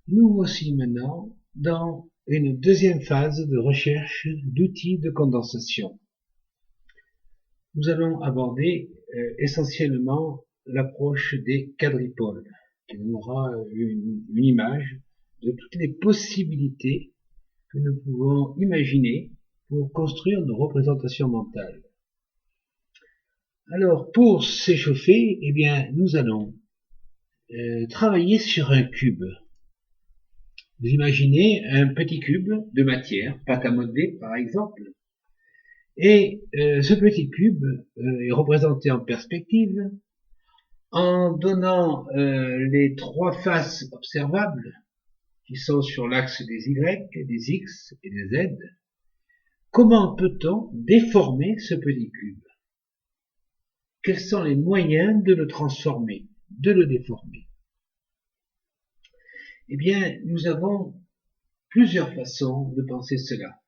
Nous voici maintenant dans une deuxième phase de recherche d'outils de condensation. Nous allons aborder essentiellement l'approche des quadripoles, qui nous aura une image de toutes les possibilités que nous pouvons imaginer pour construire nos représentations mentales. Alors, pour s'échauffer, eh bien, nous allons travailler sur un cube. Vous imaginez un petit cube de matière, pâte à modeler par exemple, et ce petit cube est représenté en perspective en donnant les trois faces observables qui sont sur l'axe des Y, des X et des Z. Comment peut-on déformer ce petit cube? Quels sont les moyens de le transformer, de le déformer? Eh bien, nous avons plusieurs façons de penser cela.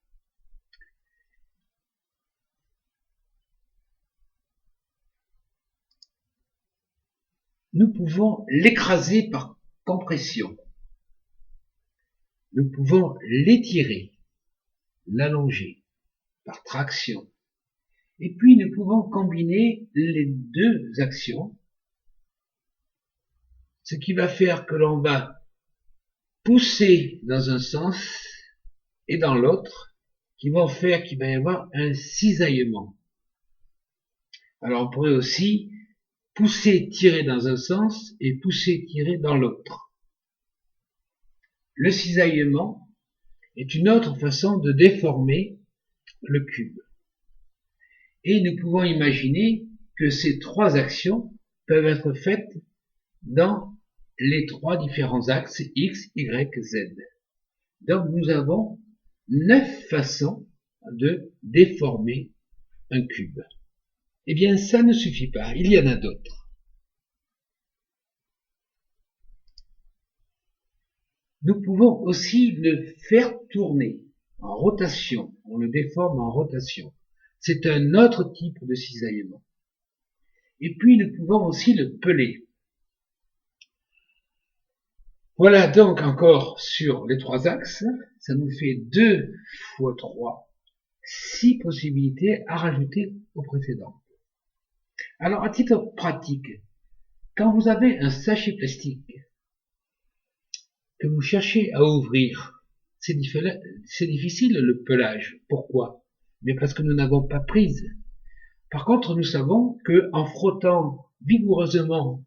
Nous pouvons l'écraser par compression. Nous pouvons l'étirer, l'allonger par traction. Et puis nous pouvons combiner les deux actions, ce qui va faire que l'on va pousser dans un sens et dans l'autre, qui vont faire qu'il va y avoir un cisaillement. Alors on pourrait aussi pousser, tirer dans un sens et pousser, tirer dans l'autre. Le cisaillement est une autre façon de déformer le cube. Et nous pouvons imaginer que ces trois actions peuvent être faites dans les trois différents axes X, Y, Z. Donc nous avons 9 façons de déformer un cube. Eh bien, ça ne suffit pas, il y en a d'autres. Nous pouvons aussi le faire tourner en rotation, on le déforme en rotation. C'est un autre type de cisaillement. Et puis nous pouvons aussi le peler. Voilà donc encore sur les trois axes, ça nous fait 2 fois 3, 6 possibilités à rajouter au précédent. Alors à titre pratique, quand vous avez un sachet plastique que vous cherchez à ouvrir, c'est difficile le pelage. Pourquoi? Mais parce que nous n'avons pas prise. Par contre, nous savons que en frottant vigoureusement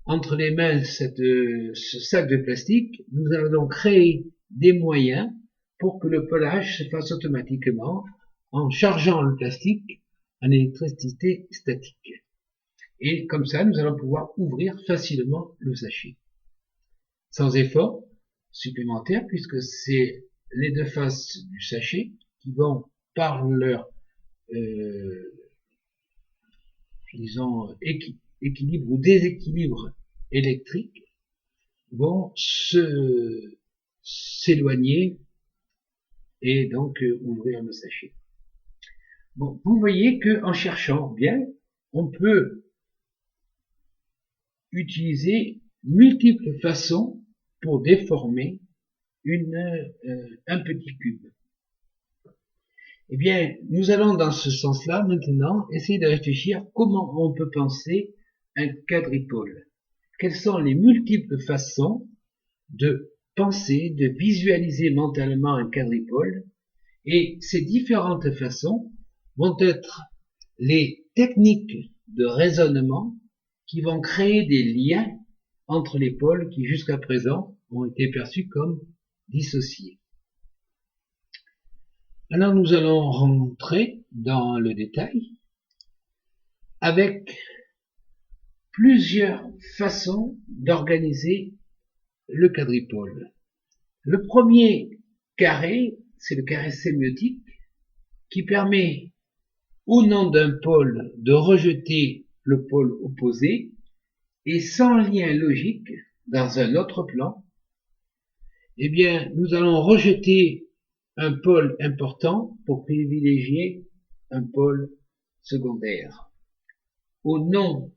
entre les mains ce sac de plastique, nous allons créer des moyens pour que le pelage se fasse automatiquement en chargeant le plastique en électricité statique. Et comme ça, nous allons pouvoir ouvrir facilement le sachet. Sans effort supplémentaire, puisque c'est les deux faces du sachet qui vont, par leur disons équilibre ou déséquilibre électrique, vont s'éloigner et donc ouvrir le sachet. Bon, vous voyez que en cherchant bien, on peut utiliser multiples façons pour déformer un petit cube. Eh bien, nous allons dans ce sens-là maintenant essayer de réfléchir comment on peut penser un quadripôle. Quelles sont les multiples façons de penser, de visualiser mentalement un quadripôle, et ces différentes façons vont être les techniques de raisonnement qui vont créer des liens entre les pôles qui jusqu'à présent ont été perçus comme dissociés. Maintenant, nous allons rentrer dans le détail avec plusieurs façons d'organiser le quadripôle. Le premier carré, c'est le carré sémiotique, qui permet, au nom d'un pôle, de rejeter le pôle opposé, et sans lien logique, dans un autre plan, eh bien, nous allons rejeter un pôle important pour privilégier un pôle secondaire. Au nom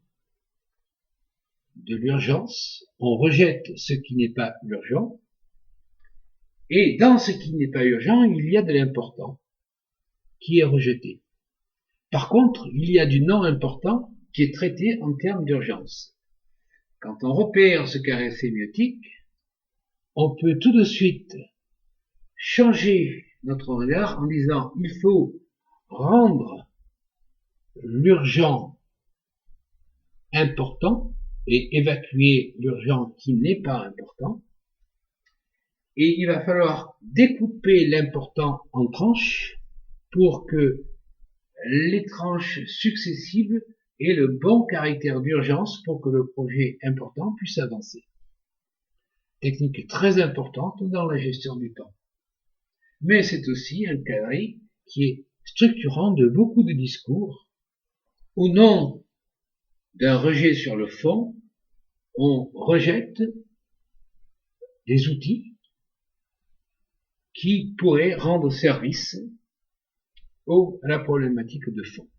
de l'urgence, on rejette ce qui n'est pas urgent, et dans ce qui n'est pas urgent, il y a de l'important qui est rejeté. Par contre, il y a du non important qui est traité en termes d'urgence. Quand on repère ce carré sémiotique, on peut tout de suite changer notre regard en disant il faut rendre l'urgent important et évacuer l'urgent qui n'est pas important. Et il va falloir découper l'important en tranches pour que les tranches successives aient le bon caractère d'urgence pour que le projet important puisse avancer. Technique très importante dans la gestion du temps. Mais c'est aussi un carré qui est structurant de beaucoup de discours. Au nom d'un rejet sur le fond, on rejette des outils qui pourraient rendre service à la problématique de fond.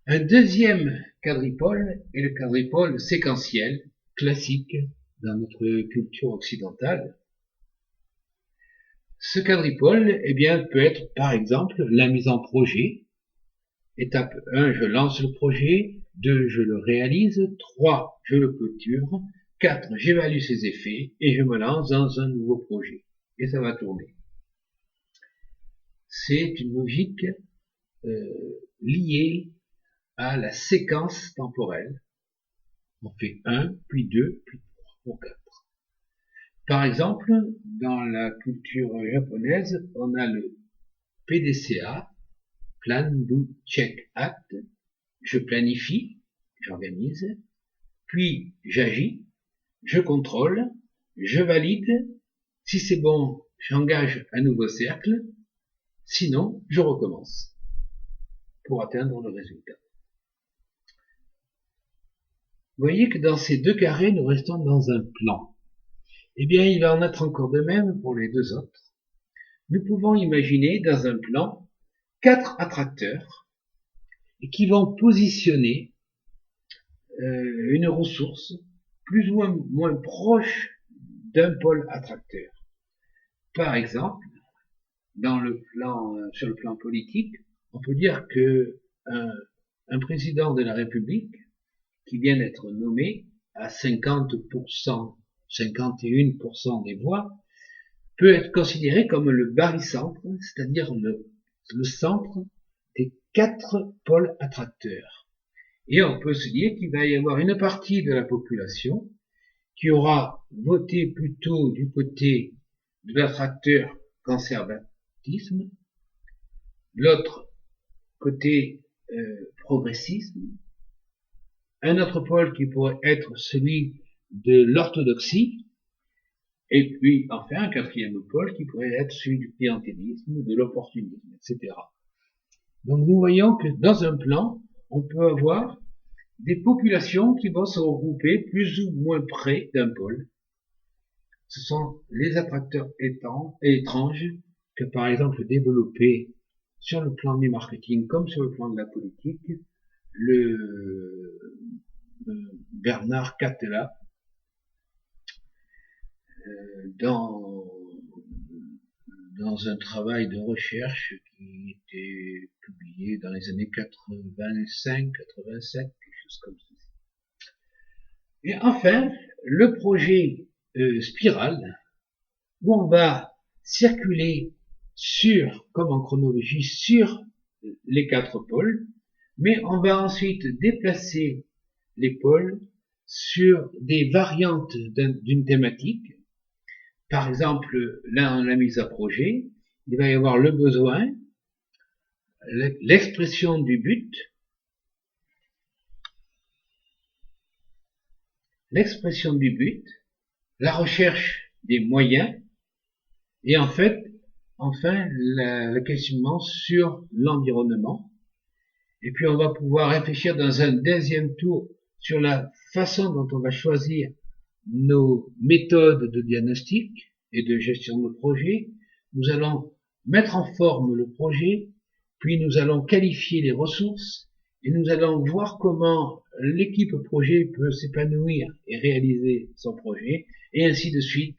Un deuxième quadripôle est le quadripôle séquentiel, classique dans notre culture occidentale. Ce quadripôle, peut être par exemple la mise en projet. Étape 1, je lance le projet. 2, je le réalise. 3, je le clôture. 4, j'évalue ses effets et je me lance dans un nouveau projet. Et ça va tourner. C'est une logique liée à la séquence temporelle. On fait 1, puis 2, puis 3, ou 4. Par exemple, dans la culture japonaise, on a le PDCA, Plan, Do, Check, Act. Je planifie, j'organise, puis j'agis, je contrôle, je valide. Si c'est bon, j'engage un nouveau cercle. Sinon, je recommence pour atteindre le résultat. Vous voyez que dans ces deux carrés, nous restons dans un plan. Il va en être encore de même pour les deux autres. Nous pouvons imaginer dans un plan 4 attracteurs et qui vont positionner une ressource plus ou moins proche d'un pôle attracteur. Par exemple, sur le plan politique, on peut dire que un président de la République qui vient d'être nommé à 50%, 51% des voix, peut être considéré comme le barycentre, c'est-à-dire le centre des 4 pôles attracteurs. Et on peut se dire qu'il va y avoir une partie de la population qui aura voté plutôt du côté de l'attracteur conservatisme, l'autre côté progressisme, un autre pôle qui pourrait être celui de l'orthodoxie, et puis enfin un quatrième pôle qui pourrait être celui du clientélisme, de l'opportunisme, etc. Donc nous voyons que dans un plan, on peut avoir des populations qui vont se regrouper plus ou moins près d'un pôle. Ce sont les attracteurs étranges que par exemple développé sur le plan du marketing comme sur le plan de la politique le Bernard Catella dans un travail de recherche qui était publié dans les années 85, 87, quelque chose comme ça. Et enfin, le projet spirale, où on va circuler comme en chronologie, sur les 4 pôles, mais on va ensuite déplacer les pôles sur des variantes d'une thématique. Par exemple, là, la mise à projet, il va y avoir le besoin, l'expression du but, la recherche des moyens, et enfin, le questionnement sur l'environnement. Et puis, on va pouvoir réfléchir dans un deuxième tour sur la façon dont on va choisir nos méthodes de diagnostic et de gestion de projet. Nous allons mettre en forme le projet, puis nous allons qualifier les ressources, et nous allons voir comment l'équipe projet peut s'épanouir et réaliser son projet, et ainsi de suite,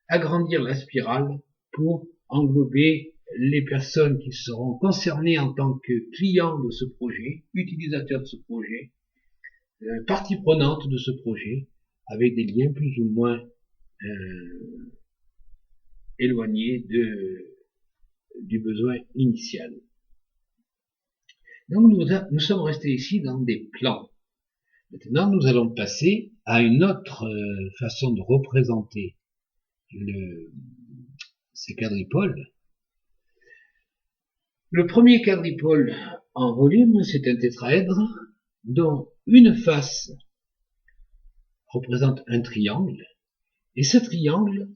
agrandir la spirale pour englober les personnes qui seront concernées en tant que clients de ce projet, utilisateurs de ce projet, partie prenante de ce projet, avec des liens plus ou moins éloignés du besoin initial. Donc nous sommes restés ici dans des plans. Maintenant, nous allons passer à une autre façon de représenter ces quadripoles. Le premier quadripôle en volume, c'est un tétraèdre dont une face représente un triangle, et ce triangle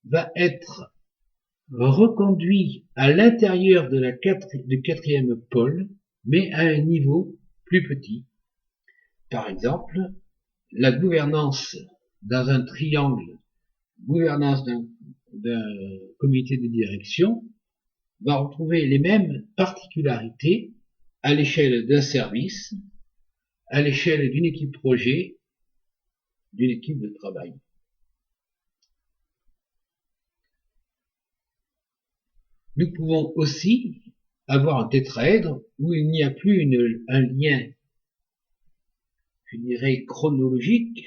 va être reconduit à l'intérieur du quatrième pôle, mais à un niveau plus petit. Par exemple, la gouvernance dans un triangle, gouvernance d'un comité de direction, va retrouver les mêmes particularités à l'échelle d'un service, à l'échelle d'une équipe projet, d'une équipe de travail. Nous pouvons aussi avoir un tétraèdre où il n'y a plus un lien, je dirais, chronologique,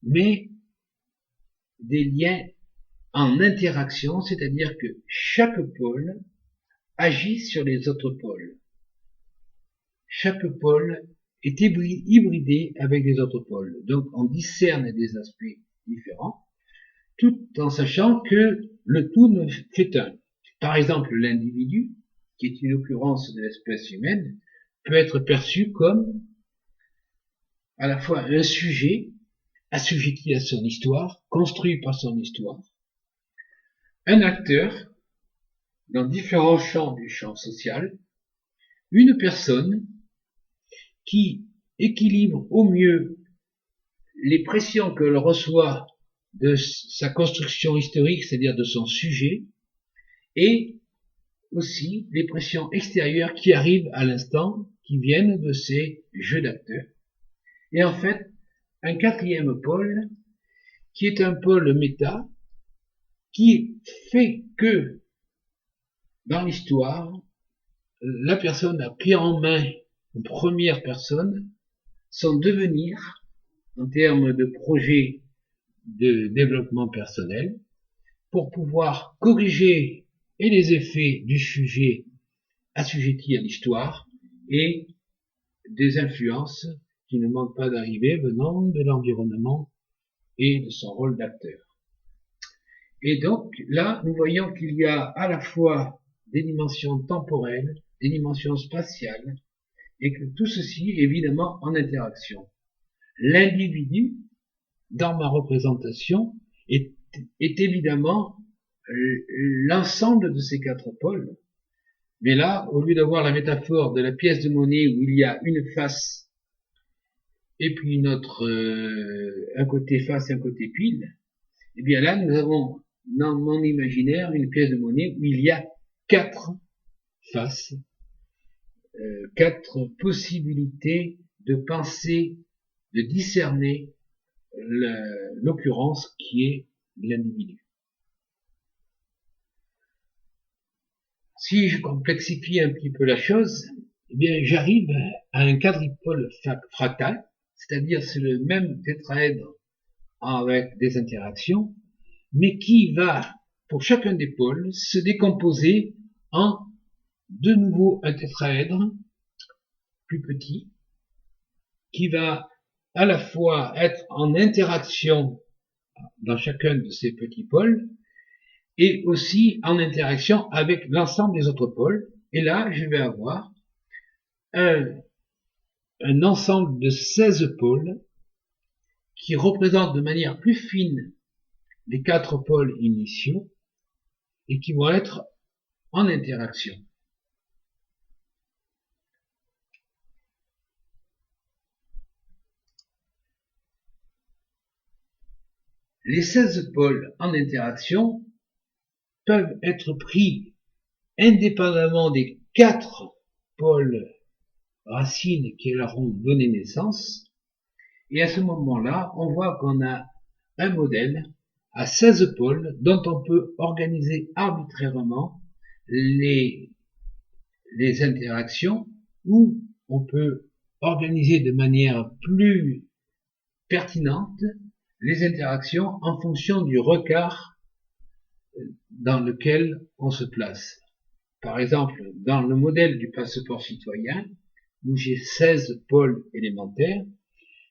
mais des liens en interaction, c'est-à-dire que chaque pôle agit sur les autres pôles. Chaque pôle est hybridé avec les autres pôles. Donc on discerne des aspects différents, tout en sachant que le tout ne fait un. Par exemple, l'individu, qui est une occurrence de l'espèce humaine, peut être perçu comme à la fois un sujet assujetti à son histoire, construit par son histoire, un acteur dans différents champs du champ social, une personne qui équilibre au mieux les pressions que l'on reçoit de sa construction historique, c'est-à-dire de son sujet, et aussi les pressions extérieures qui arrivent à l'instant, qui viennent de ces jeux d'acteurs. Et en fait, un quatrième pôle, qui est un pôle méta, qui fait que, dans l'histoire, la personne a pris en main, en première personne, son devenir, en termes de projet de développement personnel, pour pouvoir corriger et les effets du sujet assujetti à l'histoire et des influences qui ne manquent pas d'arriver venant de l'environnement et de son rôle d'acteur. Et donc là, nous voyons qu'il y a à la fois des dimensions temporelles, des dimensions spatiales, et que tout ceci est évidemment en interaction. L'individu, dans ma représentation, est évidemment l'ensemble de ces quatre pôles. Mais là, au lieu d'avoir la métaphore de la pièce de monnaie où il y a une face et puis une autre, un côté face et un côté pile, eh bien là, nous avons dans mon imaginaire une pièce de monnaie où il y a quatre faces, quatre possibilités de penser, de discerner l'occurrence qui est l'individu. Si je complexifie un petit peu la chose, eh bien j'arrive à un quadripôle fractal, c'est-à-dire c'est le même tétraèdre avec des interactions, mais qui va, pour chacun des pôles, se décomposer en de nouveau un tétraèdre plus petit, qui va à la fois être en interaction dans chacun de ces petits pôles, et aussi en interaction avec l'ensemble des autres pôles. Et là, je vais avoir un ensemble de 16 pôles qui représentent de manière plus fine les quatre pôles initiaux et qui vont être en interaction. Les 16 pôles en interaction peuvent être pris indépendamment des quatre pôles racines qui leur ont donné naissance. Et à ce moment-là, on voit qu'on a un modèle à 16 pôles dont on peut organiser arbitrairement les interactions, ou on peut organiser de manière plus pertinente les interactions en fonction du regard dans lequel on se place. Par exemple, dans le modèle du passeport citoyen, où j'ai 16 pôles élémentaires,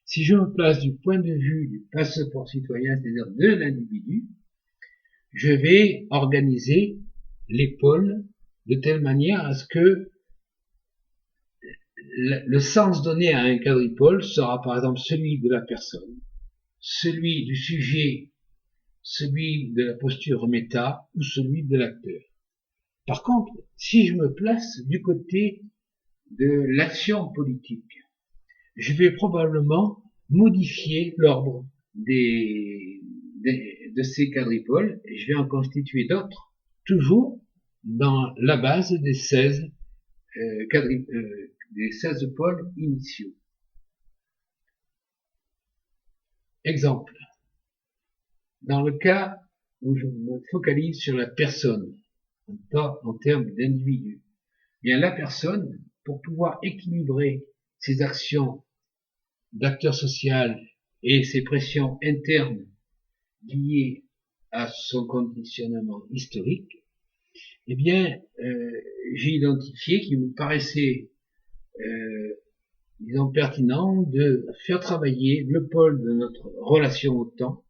si je me place du point de vue du passeport citoyen, c'est-à-dire de l'individu, je vais organiser les pôles de telle manière à ce que le sens donné à un quadripôle sera par exemple celui de la personne, celui du sujet, celui de la posture méta ou celui de l'acteur. Par contre, si je me place du côté de l'action politique, je vais probablement modifier l'ordre de ces quadripôles et je vais en constituer d'autres, toujours dans la base des 16 pôles initiaux. Exemple. Dans le cas où je me focalise sur la personne, en termes d'individu, bien la personne, pour pouvoir équilibrer ses actions d'acteur social et ses pressions internes liées à son conditionnement historique, eh bien, j'ai identifié qu'il me paraissait disons pertinent de faire travailler le pôle de notre relation au temps,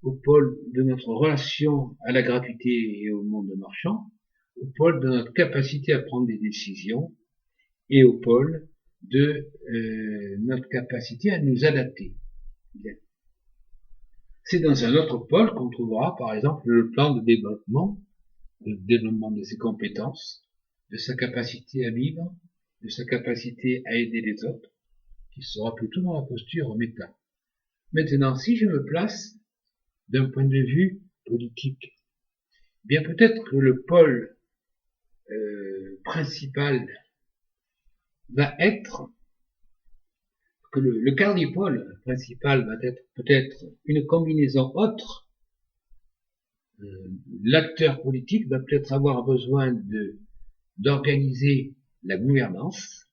au pôle de notre relation à la gratuité et au monde marchand, au pôle de notre capacité à prendre des décisions et au pôle de notre capacité à nous adapter. Bien. C'est dans un autre pôle qu'on trouvera par exemple le plan de développement de ses compétences, de sa capacité à vivre, de sa capacité à aider les autres, qui sera plutôt dans la posture méta. Maintenant, si je me place d'un point de vue politique, bien peut-être que le pôle principal va être, que le quadripôle principal va être peut-être une combinaison autre. L'acteur politique va peut-être avoir besoin d'organiser la gouvernance,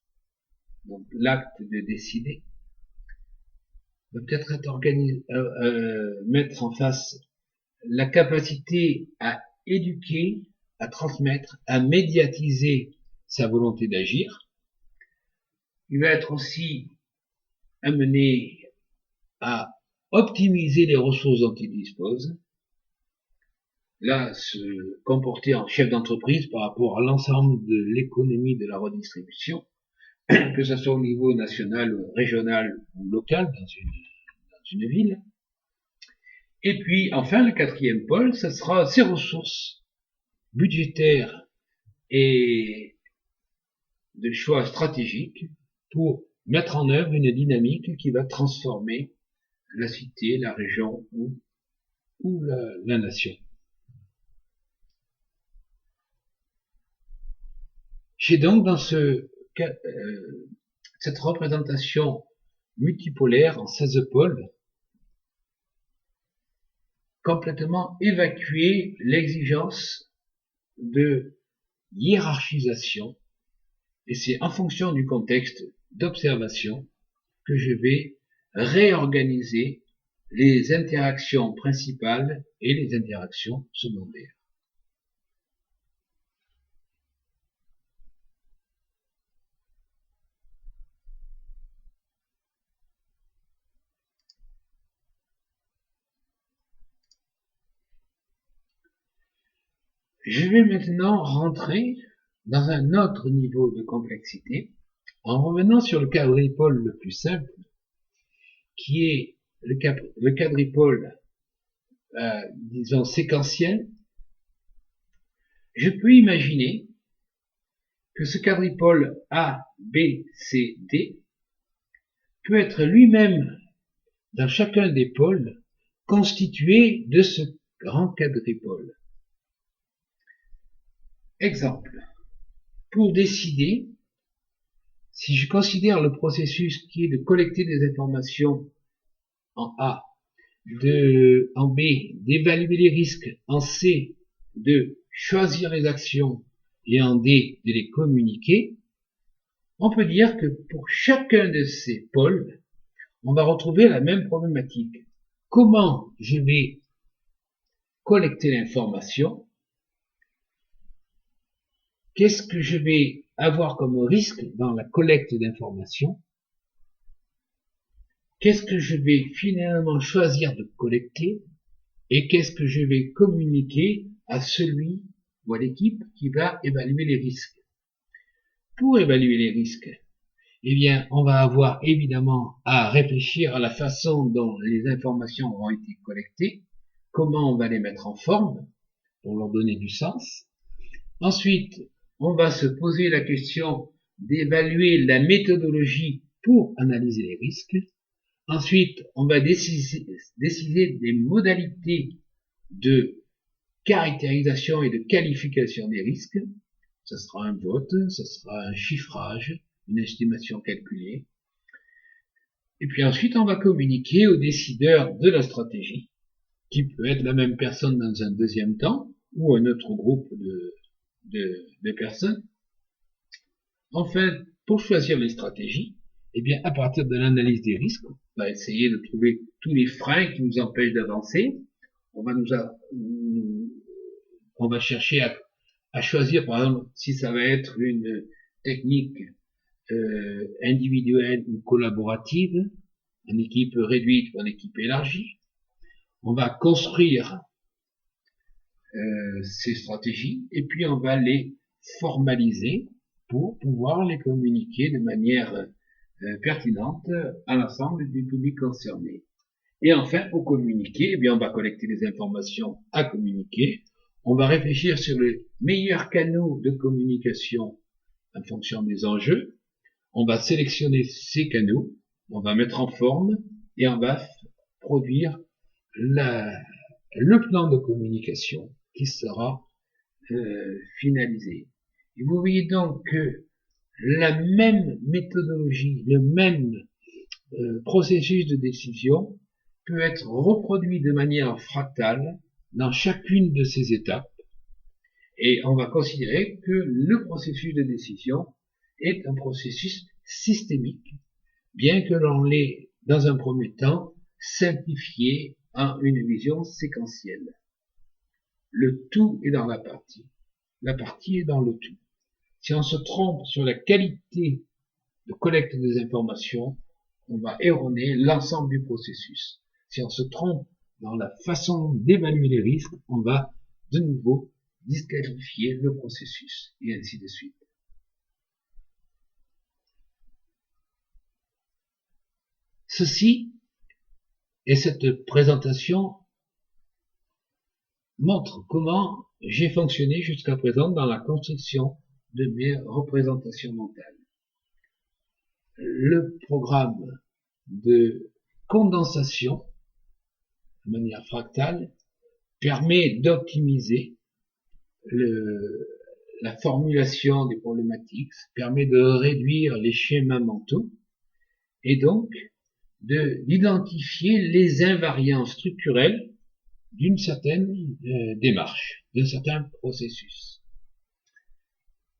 donc l'acte de décider, va peut-être mettre en face la capacité à éduquer, à transmettre, à médiatiser sa volonté d'agir. Il va être aussi amené à optimiser les ressources dont il dispose, là, se comporter en chef d'entreprise par rapport à l'ensemble de l'économie de la redistribution, que ce soit au niveau national, régional ou local dans une ville. Et puis, enfin, le quatrième pôle, ce sera ses ressources budgétaires et de choix stratégiques pour mettre en œuvre une dynamique qui va transformer la cité, la région ou la nation. J'ai donc dans cette représentation multipolaire en 16 pôles complètement évacué l'exigence de hiérarchisation, et c'est en fonction du contexte d'observation que je vais réorganiser les interactions principales et les interactions secondaires. Je vais maintenant rentrer dans un autre niveau de complexité en revenant sur le quadripôle le plus simple, qui est le quadripôle, disons, séquentiel. Je peux imaginer que ce quadripôle A, B, C, D peut être lui-même, dans chacun des pôles, constitué de ce grand quadripôle. Exemple. Pour décider, Si je considère le processus qui est de collecter des informations en A, en B, d'évaluer les risques, en C, de choisir les actions, et en D, de les communiquer, on peut dire que pour chacun de ces pôles, on va retrouver la même problématique. Comment je vais collecter l'information? Qu'est-ce que je vais avoir comme risque dans la collecte d'informations? Qu'est-ce que je vais finalement choisir de collecter? Et qu'est-ce que je vais communiquer à celui ou à l'équipe qui va évaluer les risques? Pour évaluer les risques, eh bien, on va avoir évidemment à réfléchir à la façon dont les informations ont été collectées, comment on va les mettre en forme pour leur donner du sens. Ensuite, on va se poser la question d'évaluer la méthodologie pour analyser les risques. Ensuite, on va décider des modalités de caractérisation et de qualification des risques. Ce sera un vote, ce sera un chiffrage, une estimation calculée. Et puis ensuite, on va communiquer aux décideurs de la stratégie, qui peut être la même personne dans un deuxième temps, ou un autre groupe de personnes. Enfin, pour choisir les stratégies, eh bien, à partir de l'analyse des risques, on va essayer de trouver tous les freins qui nous empêchent d'avancer. On va chercher à choisir, par exemple, si ça va être une technique individuelle ou collaborative, en équipe réduite ou en équipe élargie. On va construire ces stratégies et puis on va les formaliser pour pouvoir les communiquer de manière pertinente à l'ensemble du public concerné. Et enfin, pour communiquer, eh bien, on va collecter les informations à communiquer. On va réfléchir sur les meilleurs canaux de communication en fonction des enjeux. On va sélectionner ces canaux, on va mettre en forme et on va produire le plan de communication qui sera finalisé. Et vous voyez donc que la même méthodologie, le même processus de décision peut être reproduit de manière fractale dans chacune de ces étapes. Et on va considérer que le processus de décision est un processus systémique, bien que l'on l'ait, dans un premier temps, simplifié en une vision séquentielle. Le tout est dans la partie. La partie est dans le tout. Si on se trompe sur la qualité de collecte des informations, on va erroner l'ensemble du processus. Si on se trompe dans la façon d'évaluer les risques, on va de nouveau disqualifier le processus, et ainsi de suite. Ceci et cette présentation montre comment j'ai fonctionné jusqu'à présent dans la construction de mes représentations mentales. Le programme de condensation de manière fractale permet d'optimiser la formulation des problématiques, permet de réduire les schémas mentaux et donc d'identifier les invariants structurels d'une certaine démarche, d'un certain processus.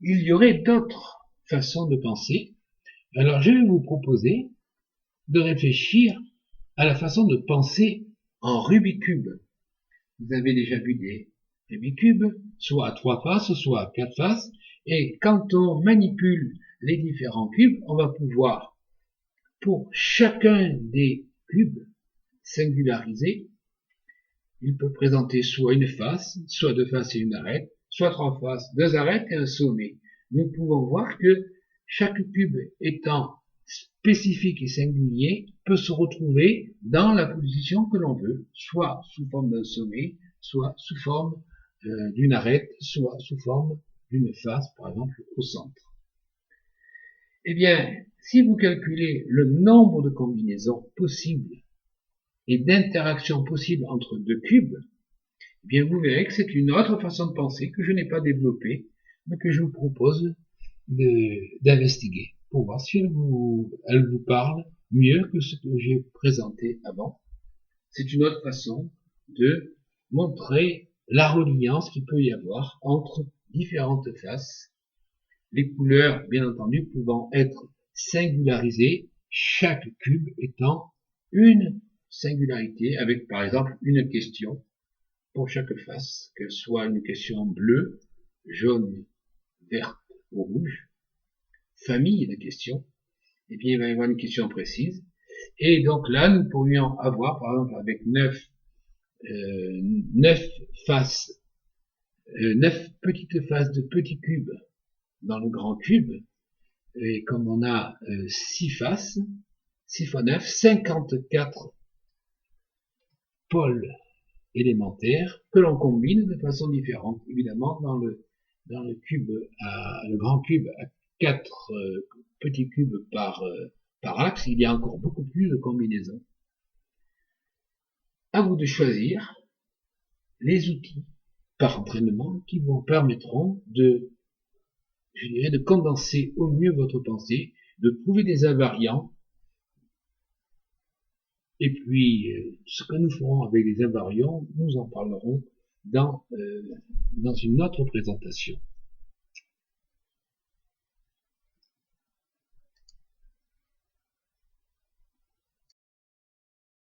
Il y aurait d'autres façons de penser. Alors je vais vous proposer de réfléchir à la façon de penser en Rubik's Cube. Vous avez déjà vu des Rubik's Cube, soit à 3 faces, soit à 4 faces, et quand on manipule les différents cubes, on va pouvoir, pour chacun des cubes singularisés, il peut présenter soit une face, soit 2 faces et une arête, soit 3 faces, 2 arêtes et un sommet. Nous pouvons voir que chaque cube étant spécifique et singulier peut se retrouver dans la position que l'on veut, soit sous forme d'un sommet, soit sous forme d'une arête, soit sous forme d'une face, par exemple, au centre. Eh bien, si vous calculez le nombre de combinaisons possibles et d'interactions possibles entre deux cubes, eh bien, vous verrez que c'est une autre façon de penser que je n'ai pas développée, mais que je vous propose d'investiguer. pour voir si elle vous parle mieux que ce que j'ai présenté avant. C'est une autre façon de montrer la reliance qu'il peut y avoir entre différentes faces, les couleurs, bien entendu, pouvant être singularisées, chaque cube étant une singularité, avec par exemple une question pour chaque face, qu'elle soit une question bleue, jaune, verte ou rouge, famille de questions, et bien il va y avoir une question précise. Et donc là, nous pourrions avoir, par exemple, avec 9 faces, 9 petites faces de petits cubes dans le grand cube, et comme on a 6 faces, 6 fois 9, 54 pôles élémentaires que l'on combine de façon différente. Évidemment, dans le cube, le grand cube à 4 petits cubes par axe, il y a encore beaucoup plus de combinaisons. À vous de choisir les outils par entraînement qui vous permettront de condenser au mieux votre pensée, de trouver des invariants. Et puis, ce que nous ferons avec les invariants, nous en parlerons dans une autre présentation.